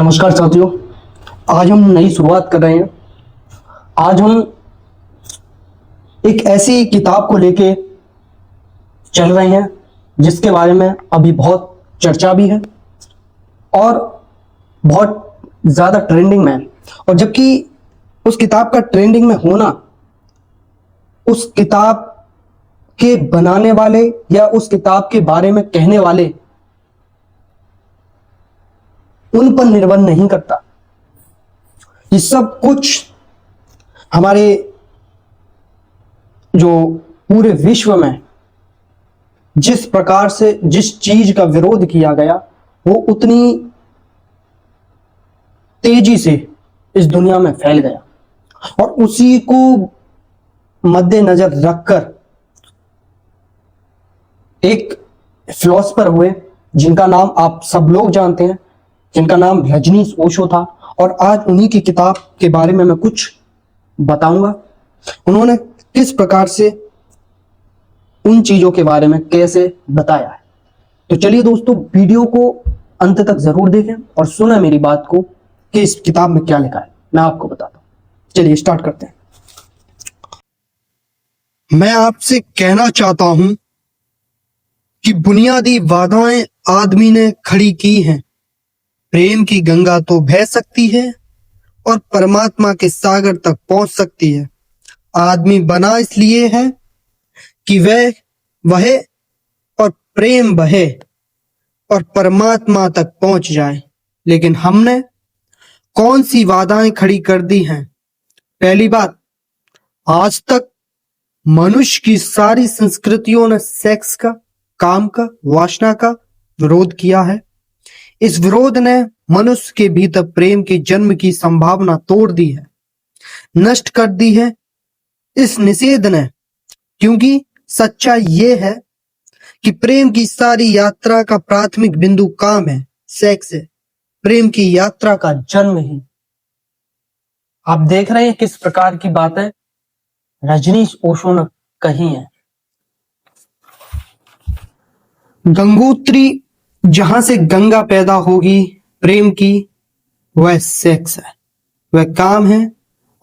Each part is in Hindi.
नमस्कार साथियों। आज हम नई शुरुआत कर रहे हैं। आज हम एक ऐसी किताब को लेके चल रहे हैं जिसके बारे में अभी बहुत चर्चा भी है और बहुत ज़्यादा ट्रेंडिंग में है। और जबकि उस किताब का ट्रेंडिंग में होना उस किताब के बनाने वाले या उस किताब के बारे में कहने वाले उन पर निर्भर नहीं करता। ये सब कुछ हमारे जो पूरे विश्व में जिस प्रकार से जिस चीज का विरोध किया गया वो उतनी तेजी से इस दुनिया में फैल गया और उसी को मद्देनजर रखकर एक फिलोसफर हुए जिनका नाम आप सब लोग जानते हैं, जिनका नाम रजनीश ओशो था। और आज उन्हीं की किताब के बारे में मैं कुछ बताऊंगा। उन्होंने किस प्रकार से उन चीजों के बारे में कैसे बताया है। तो चलिए दोस्तों, वीडियो को अंत तक जरूर देखें और सुना मेरी बात को कि इस किताब में क्या लिखा है। मैं आपको बताता हूं। चलिए स्टार्ट करते हैं। मैं आपसे कहना चाहता हूं कि बुनियादी बाधाएं आदमी ने खड़ी की हैं। प्रेम की गंगा तो बह सकती है और परमात्मा के सागर तक पहुंच सकती है। आदमी बना इसलिए है कि वह बहे और प्रेम बहे और परमात्मा तक पहुंच जाए। लेकिन हमने कौन सी बाधाएं खड़ी कर दी हैं? पहली बात, आज तक मनुष्य की सारी संस्कृतियों ने सेक्स का, काम का, वासना का विरोध किया है। इस विरोध ने मनुष्य के भीतर प्रेम के जन्म की संभावना तोड़ दी है, नष्ट कर दी है इस निषेध ने। क्योंकि सच्चाई ये है कि प्रेम की सारी यात्रा का प्राथमिक बिंदु काम है, सेक्स है। प्रेम की यात्रा का जन्म ही। आप देख रहे हैं किस प्रकार की बातें रजनीश ओशो ने कही है। गंगोत्री, जहां से गंगा पैदा होगी प्रेम की, वह सेक्स है, वह काम है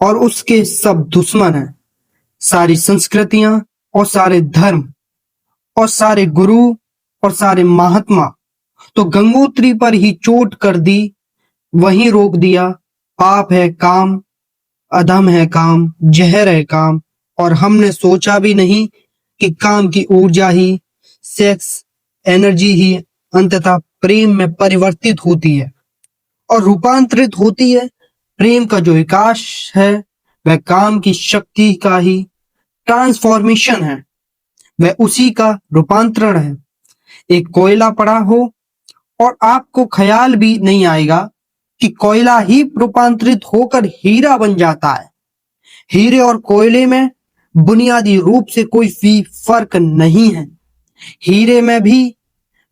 और उसके सब दुश्मन हैं। सारी संस्कृतियां और सारे धर्म और सारे गुरु और सारे महात्मा तो गंगोत्री पर ही चोट कर दी, वहीं रोक दिया। पाप है काम, अधम है काम, जहर है काम। और हमने सोचा भी नहीं कि काम की ऊर्जा ही, सेक्स एनर्जी ही अंततः प्रेम में परिवर्तित होती है और रूपांतरित होती है। प्रेम का जो विकास है वह काम की शक्ति का ही ट्रांसफॉर्मेशन है, वह उसी का रूपांतरण है। एक कोयला पड़ा हो और आपको ख्याल भी नहीं आएगा कि कोयला ही रूपांतरित होकर हीरा बन जाता है। हीरे और कोयले में बुनियादी रूप से कोई भी फर्क नहीं है। हीरे में भी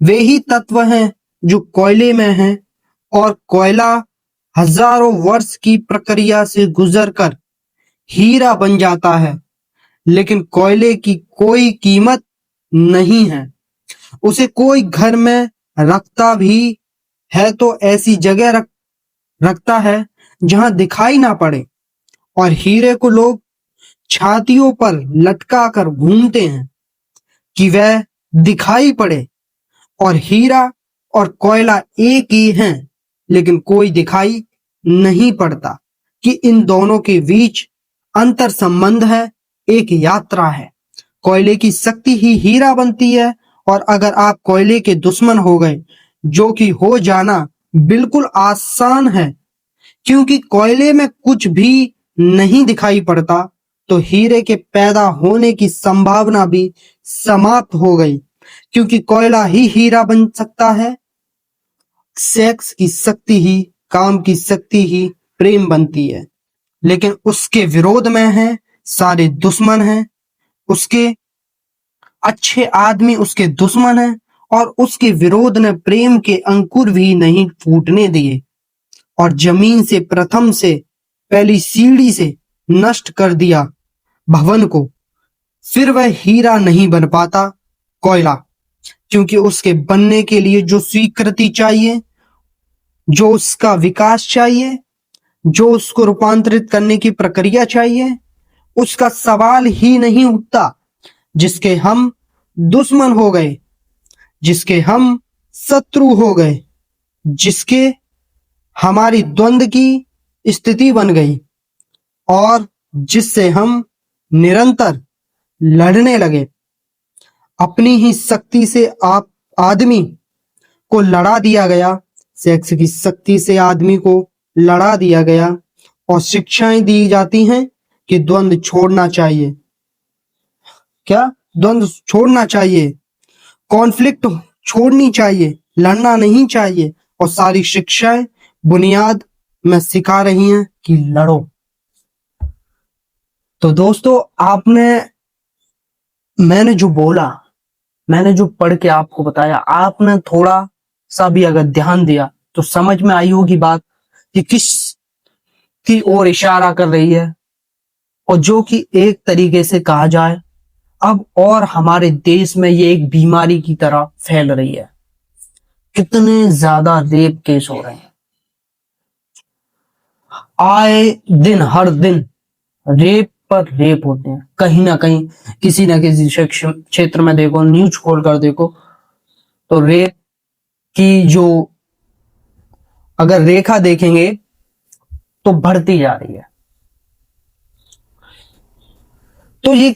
वे ही तत्व हैं जो कोयले में हैं और कोयला हजारों वर्ष की प्रक्रिया से गुजरकर हीरा बन जाता है। लेकिन कोयले की कोई कीमत नहीं है। उसे कोई घर में रखता भी है तो ऐसी जगह रखता है जहां दिखाई ना पड़े। और हीरे को लोग छातियों पर लटका कर घूमते हैं कि वह दिखाई पड़े। और हीरा और कोयला एक ही हैं, लेकिन कोई दिखाई नहीं पड़ता कि इन दोनों के बीच अंतर संबंध है, एक यात्रा है। कोयले की शक्ति ही हीरा बनती है। और अगर आप कोयले के दुश्मन हो गए, जो कि हो जाना बिल्कुल आसान है क्योंकि कोयले में कुछ भी नहीं दिखाई पड़ता, तो हीरे के पैदा होने की संभावना भी समाप्त हो गई क्योंकि कोयला ही हीरा बन सकता है। सेक्स की शक्ति ही, काम की शक्ति ही प्रेम बनती है। लेकिन उसके विरोध में है सारे दुश्मन हैं। उसके अच्छे आदमी उसके दुश्मन हैं और उसके विरोध ने प्रेम के अंकुर भी नहीं फूटने दिए और जमीन से प्रथम से पहली सीढ़ी से नष्ट कर दिया भवन को। फिर वह हीरा नहीं बन पाता, कोयला, क्योंकि उसके बनने के लिए जो स्वीकृति चाहिए जो उसका विकास चाहिए, जो उसको रूपांतरित करने की प्रक्रिया चाहिए, उसका सवाल ही नहीं उठता। जिसके हम दुश्मन हो गए, जिसके हम शत्रु हो गए, जिसके हमारी द्वंद की स्थिति बन गई और जिससे हम निरंतर लड़ने लगे। अपनी ही शक्ति से आप आदमी को लड़ा दिया गया, सेक्स की शक्ति से आदमी को लड़ा दिया गया और शिक्षाएं दी जाती हैं कि द्वंद छोड़ना चाहिए। क्या? द्वंद छोड़ना चाहिए, कॉन्फ्लिक्ट छोड़नी चाहिए, लड़ना नहीं चाहिए। और सारी शिक्षाएं बुनियाद में सिखा रही हैं कि लड़ो। तो दोस्तों, मैंने जो बोला, मैंने जो पढ़ के आपको बताया, आपने थोड़ा सा भी अगर ध्यान दिया तो समझ में आई होगी बात कि किस की ओर इशारा कर रही है। और जो कि एक तरीके से कहा जाए अब और हमारे देश में ये एक बीमारी की तरह फैल रही है। कितने ज्यादा रेप केस हो रहे हैं, आए दिन हर दिन रेप पर रेप होते हैं। कहीं ना कहीं किसी ना किसी क्षेत्र में देखो, न्यूज खोल कर देखो तो रेप की जो अगर रेखा देखेंगे तो बढ़ती जा रही है। तो ये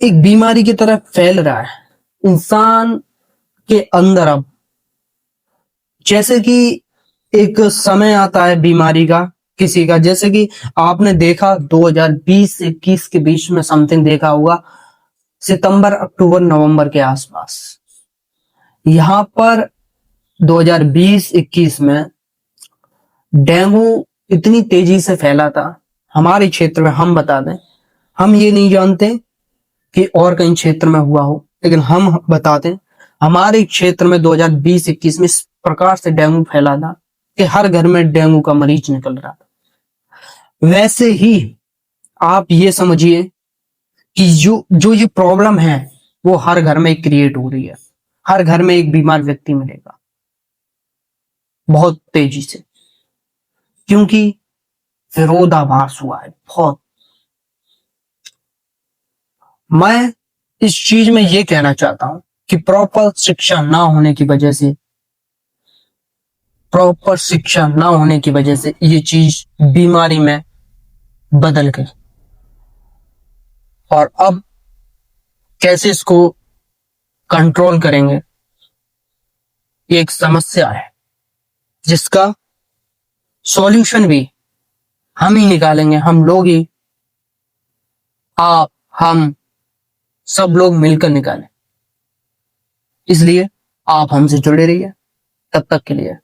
एक बीमारी की तरह फैल रहा है इंसान के अंदर। अब जैसे कि एक समय आता है बीमारी का किसी का, जैसे कि आपने देखा 2020-21 के बीच में समथिंग देखा होगा, सितंबर अक्टूबर नवंबर के आसपास यहां पर 2020-21 में डेंगू इतनी तेजी से फैला था हमारे क्षेत्र में। हम बता दें, हम ये नहीं जानते कि और कहीं क्षेत्र में हुआ हो, लेकिन हम बता दें हमारे क्षेत्र में 2020-21 में इस प्रकार से डेंगू फैला था कि हर घर में डेंगू का मरीज निकल रहा था। वैसे ही आप ये समझिए कि जो ये प्रॉब्लम है वो हर घर में क्रिएट हो रही है। हर घर में एक बीमार व्यक्ति मिलेगा बहुत तेजी से, क्योंकि विरोधाभास हुआ है बहुत। मैं इस चीज में ये कहना चाहता हूं कि प्रॉपर शिक्षा ना होने की वजह से ये चीज बीमारी में बदल गई। और अब कैसे इसको कंट्रोल करेंगे, ये एक समस्या है जिसका सॉल्यूशन भी हम ही निकालेंगे। हम लोग ही, आप, हम सब लोग मिलकर निकालें। इसलिए आप हमसे जुड़े रहिए। तब तक के लिए